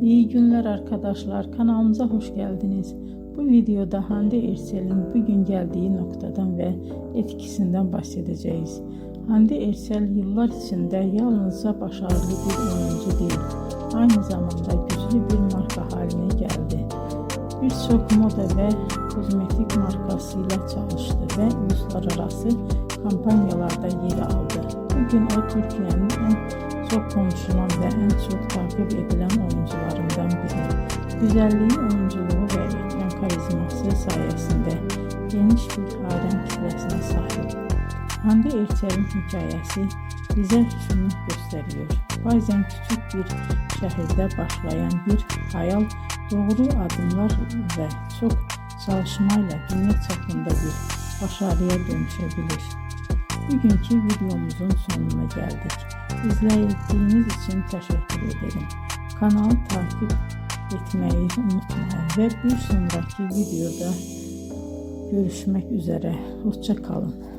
İyi günler arkadaşlar, kanalımıza hoş geldiniz. Bu videoda Hande Erçel'in bugün geldiği noktadan ve etkisinden bahsedeceğiz. Hande Erçel yıllar içinde yalnızca başarılı bir oyuncu değil, aynı zamanda güçlü bir marka haline geldi. Birçok moda ve kozmetik markasıyla çalıştı ve uluslararası kampanyalarda yer aldı. Bugün o Türkiye'nin en çok konuşulan ve en çok takip edilen oyuncularından biri. Güzelliği, oyunculuğu ve ekran karizması sayesinde geniş bir hayran kitlesine sahip. Hande Erçel'in hikayesi bize şunu gösteriyor. Bazen küçük bir şehirde başlayan bir hayal doğru adımlar ve çok çalışmayla dünya çapında bir başarıya dönüşebilir. Bugünkü videomuzun sonuna geldik. İzlediğiniz için teşekkür ederim. Kanalı takip etmeyi unutmayın ve bir sonraki videoda görüşmek üzere. Hoşça kalın.